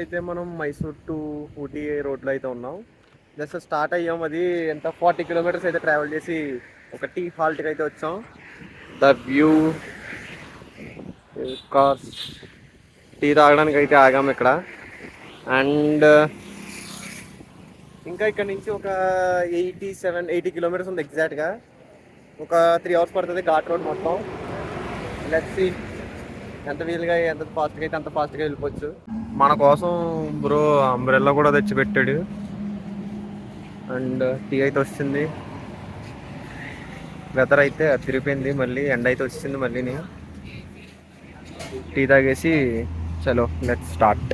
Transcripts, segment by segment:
అయితే మనం మైసూర్ టు ఊటీ రోడ్లో అయితే ఉన్నాం. జస్ట్ స్టార్ట్ అయ్యాం. అది ఎంత 40 కిలోమీటర్స్ అయితే ట్రావెల్ చేసి ఒక టీ హాల్ట్కి అయితే వచ్చాం. ద వ్యూ కార్స్ టీ తాగడానికి అయితే ఆగాం ఇక్కడ. అండ్ ఇంకా ఇక్కడ నుంచి ఒక 80 కిలోమీటర్స్ ఉంది ఎగ్జాక్ట్గా. ఒక 3 అవర్స్ పడుతుంది ఘాట్ రోడ్ మొత్తం. లెట్స్ సీ ఎంత వీలుగా ఎంత ఫాస్ట్గా అయితే అంత ఫాస్ట్గా వెళ్ళిపోవచ్చు. మన కోసం బ్రో అంబ్రెల్లా కూడా తెచ్చిపెట్టాడు. అండ్ టీ అయితే వస్తుంది. వెదర్ అయితే తిరిగిపోయింది, మళ్ళీ ఎండ అయితే వచ్చింది. మళ్ళీని టీ తాగేసి చలో లెట్స్ స్టార్ట్.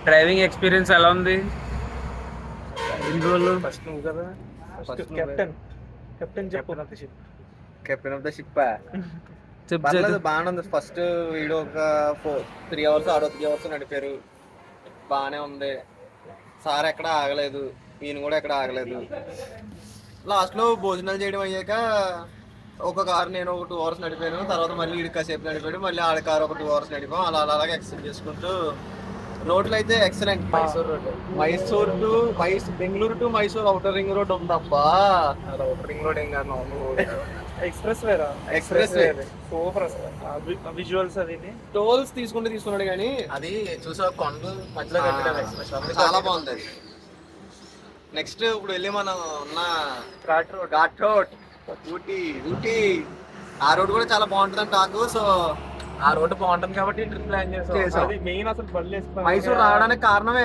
డ్రైవింగ్ ఎక్స్పీరియన్స్ ఎలా ఉంది? ఫస్ట్ నువ్వు కదా, కెప్టెన్ ఆఫ్ ద షిప్. పర్లేదు బాగానే ఉంది. ఫస్ట్ వీడియో ఒక 3 అవర్స్ 3 అవర్స్ నడిపారు, బాగానే ఉంది. సార్ ఎక్కడ ఆగలేదు, ఈయన కూడా ఎక్కడ ఆగలేదు. లాస్ట్లో భోజనాలు చేయడం అయ్యాక ఒక కారు నేను ఒక 2 అవర్స్ నడిపాను. తర్వాత మళ్ళీ వీడికి కాసేపు నడిపాడు, మళ్ళీ ఆడ కారు ఒక 2 అవర్స్ నడిపాం. అలాగే ఎక్స్టెండ్ చేసుకుంటూ రోడ్లు అయితే excellent. Bengaluru to Mysore outer ring road ఉందబ్బా. అవుటర్ రింగ్ రోడ్ ఏం కాదు, ఎక్స్ప్రెస్ వే సూపర్. అసలు విజువల్స్ అవి టోల్స్ తీసుకున్నాడు కానీ అది చూసా కొండలు మధ్యలో కట్టడం చాలా బాగుంది. అది నెక్స్ట్ ఇప్పుడు వెళ్ళి మనం ఉన్న ఘాట్ రోడ్ ఊటీ ఆ రోడ్ కూడా చాలా బాగుంటుంది అని టాకు. సో ఆ రోడ్డు బాగుంటుంది కాబట్టి ట్రిప్ ప్లాన్ చేసాం. మెయిన్ అసలు మైసూర్ రావడానికి కారణమే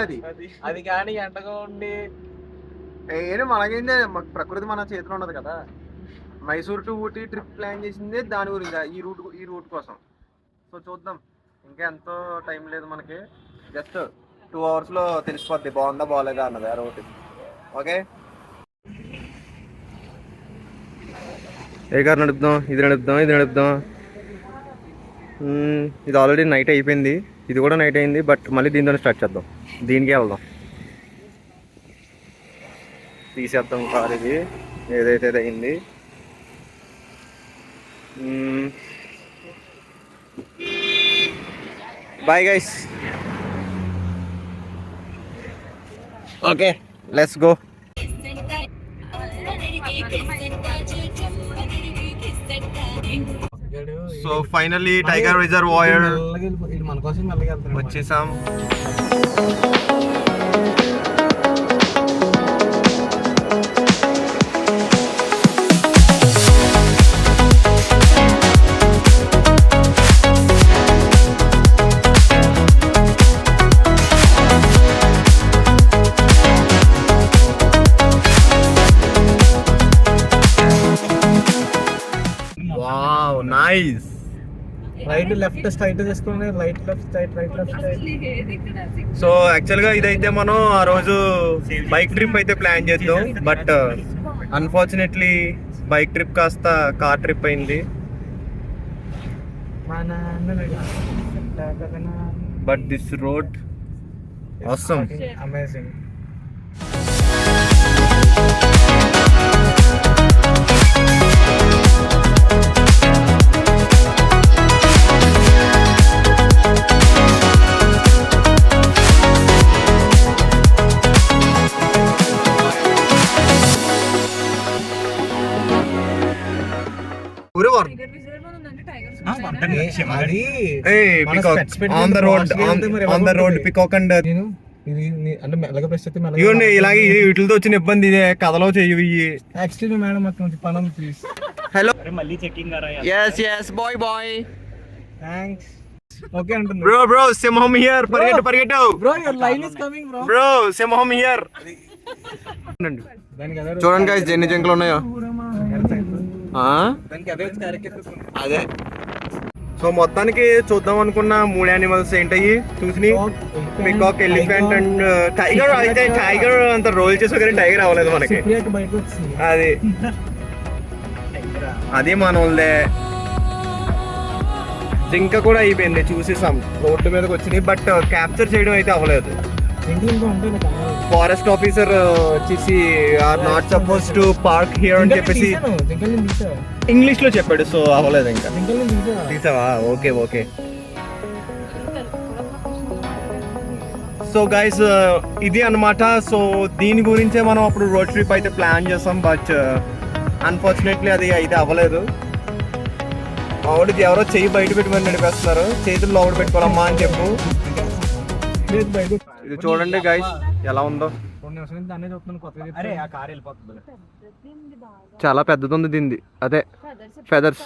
అది కానీ ఎండగా ఉండి ఏదో మనకేంటి, ప్రకృతి మన చేతిలో ఉండదు కదా. Mysore to Ooty trip plan చేసింది దాని గురించి, ఈ రూట్ కోసం. సో చూద్దాం, ఇంకా ఎంతో టైం లేదు మనకి. జస్ట్ 2 అవర్స్లో తెలిసిపోద్ది బాగుందా బాగోలేదా అన్నది ఆ రోడ్. ఓకే, ఏ కార్ నడుపుదాం, ఇది నడుపుదాం. ఇది ఆల్రెడీ నైట్ అయిపోయింది, ఇది కూడా నైట్ అయింది. బట్ మళ్ళీ దీంతో స్టార్ట్ చేద్దాం, దీనికే వెళ్దాం. తీసేద్దాం కార్, ఇది ఏదైతే అయింది. Bye guys, okay let's go. So finally tiger reservoir వచ్చేసాం. Wow nice. Right left straight చేసుకుని రైట్ లెఫ్ట్ సో యాక్చువల్గా ఇదైతే మనం ఆ రోజు బైక్ ట్రిప్ అయితే ప్లాన్ చేద్దాం. బట్ అన్ఫార్చునేట్లీ బైక్ ట్రిప్ కాస్త కార్ ట్రిప్ అయింది. But this road awesome, amazing. ఇలాగే వీటితో వచ్చిన ఇబ్బంది ఇదే కథలో చెయ్యి. హలో బ్రో సింహం హియర్, పరిగెట్టు బ్రో, సింహం హియర్. చూడండి గైస్ ఎన్ని జింకలు ఉన్నాయో. అదే సో మొత్తానికి చూద్దాం అనుకున్న 3 యానిమల్స్ ఏంటయ్యి చూసి, పికాక్, ఎలిఫెంట్ అండ్ టైగర్. అయితే టైగర్ అంత రోల్ చేసా కానీ టైగర్ అవ్వలేదు మనకి. అది మన వాళ్ళే. జింక కూడా అయిపోయింది, చూసేసాం, రోడ్డు మీదకి వచ్చినాయి. బట్ క్యాప్చర్ చేయడం అయితే అవ్వలేదు. ఫారెస్ట్ ఆఫీసర్ వచ్చేసి are not suppose to park here అని చెప్పేసి ఇంగ్లీష్ లో చెప్పాడు. సో అవ్వలేదు. ఇంకా తీసావా? ఓకే. సో గైస్ ఇది అన్నమాట. సో దీని గురించే మనం అప్పుడు రోడ్ ట్రిప్ అయితే ప్లాన్ చేస్తాం, బట్ అన్ఫార్చునేట్లీ అది అయితే అవ్వలేదు. మావాడు ఎవరో చెయ్యి బయట పెట్టుకొని నడిపేస్తున్నారు, చేతులు లోపల పెట్టుకోవాలమ్మా అని చెప్పు. ఇది చూడండి గైస్ ఎలా ఉందో, చాలా పెద్దది ఉంది దీనిది. అదే feathers.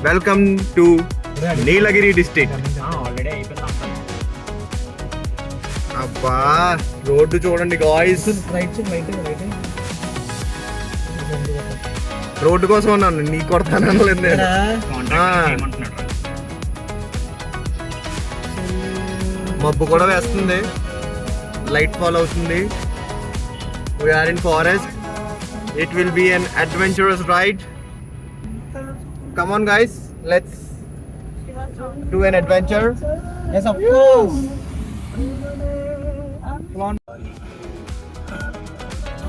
Welcome to Nilgiri district. అబ్బా రోడ్డు చూడండి గాయ్స్, రోడ్డు కోసం అన్నాను, నీ కొడతానలేదు నేను. మబ్బు కూడా వేస్తుంది, లైట్ ఫాల్ అవుతుంది. We are in forest. It will be an adventurous ride. Come on guys, let's do an adventure. Yes, of course. Come on.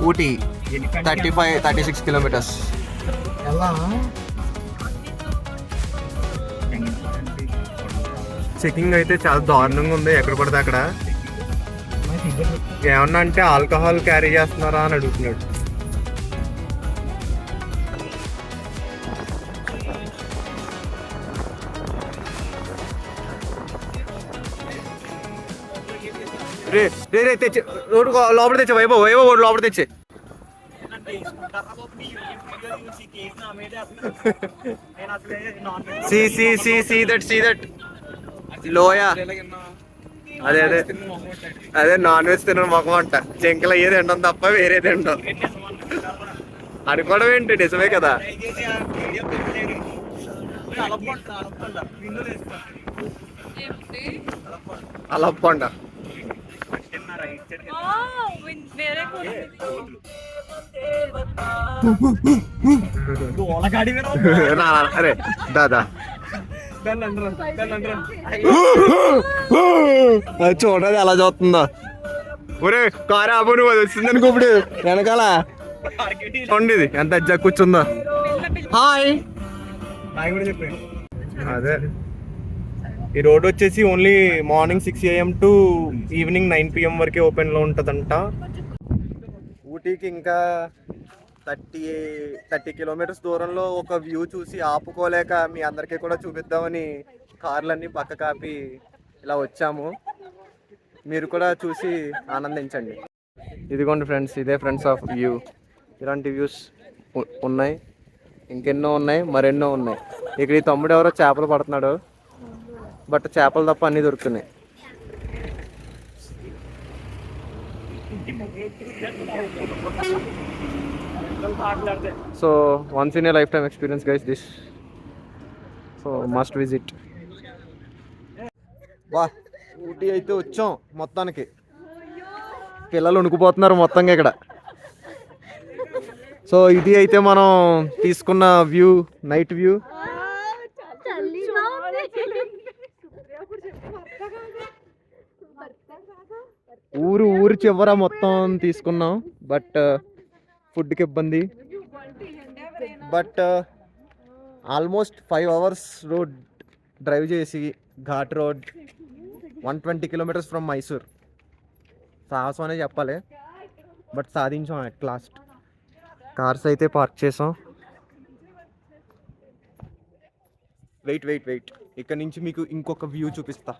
Ooty 35-36 kilometers. Ella checking అయితే చాలా దారుణంగా ఉంది, ఎక్కడ పడితే అక్కడ. ఏమన్నా అంటే ఆల్కహాల్ క్యారీ చేస్తున్నారా అని అడుగుతున్నాడు. రే రే రే తెచ్చి రోడ్డు లోపల తెచ్చే, వైభవ్ వైభవ్ లోపల తెచ్చే. సీ దట్ లోయా. అదే అదే అదే నాన్ వెజ్ తినడం మొఖం అంట. చెంకలు అయ్యేది తింటాం తప్ప వేరే తింటాం. అనుకోవడం ఏంటి, నిజమే కదా. అలప్పండ అరే దాదా చూడదు ఎలా చూస్తుందో. ఒరే కారు ఆపు, నువ్వు అది వచ్చింది అనుకో ఇప్పుడు వెనకాల ఉండేది ఎంత అజ్జా కూర్చుందో. హాయ్. అదే ఈ రోడ్ వచ్చేసి only morning 6 AM to evening 9 PM వరకే ఓపెన్లో ఉంటుందంట. ఊటీకి ఇంకా 30 కిలోమీటర్స్ దూరంలో ఒక వ్యూ చూసి ఆపుకోలేక మీ అందరికీ కూడా చూపిద్దామని కార్లన్నీ పక్క కాపి ఇలా వచ్చాము. మీరు కూడా చూసి ఆనందించండి. ఇదిగోండి ఫ్రెండ్స్, ఇదే ఫ్రెండ్స్ ఆఫ్ వ్యూ. ఇలాంటి వ్యూస్ ఉన్నాయి, ఇంకెన్నో ఉన్నాయి, మరెన్నో ఉన్నాయి. ఇక్కడ ఈ తమ్ముడు ఎవరో చేపలు పడుతున్నాడు, బట్ చేపలు తప్ప అన్నీ దొరుకుతున్నాయి. So once in a life time experience guys this. So must visit. వా ఊటీ అయితే వచ్చాం మొత్తానికి. పిల్లలు ఉణుకుపోతున్నారు మొత్తంగా ఇక్కడ. సో ఇది అయితే మనం తీసుకున్న వ్యూ, నైట్ వ్యూ. ఊరు చివర మొత్తం తీసుకున్నాం, బట్ ఫుడ్కి ఇబ్బంది. But almost 5 hours road drive చేసి, ghat road 120 kilometers from Mysore. సాహసం అనే చెప్పాలి, బట్ సాధించాం అట్ లాస్ట్. కార్స్ అయితే పార్క్ చేసాం. వెయిట్ ఇక్కడ నుంచి మీకు ఇంకొక వ్యూ చూపిస్తా.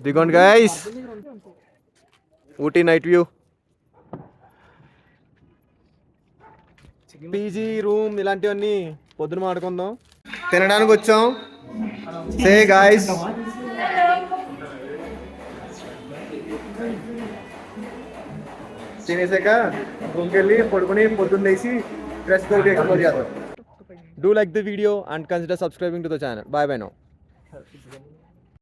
దిగోండి guys, Ooty night view. PG room ఇలాంటివన్నీ పొద్దున మాడుకుందాం. తినడానికి వచ్చాం. సే గాయ్స్, తినేసాక రూమ్కి వెళ్ళి పడుకుని పొద్దున్న లేసి డ్రెస్ కోడ్ ఎక్స్ప్లోర్ చేద్దాం. Do like the video and consider subscribing to the channel. Bye bye now.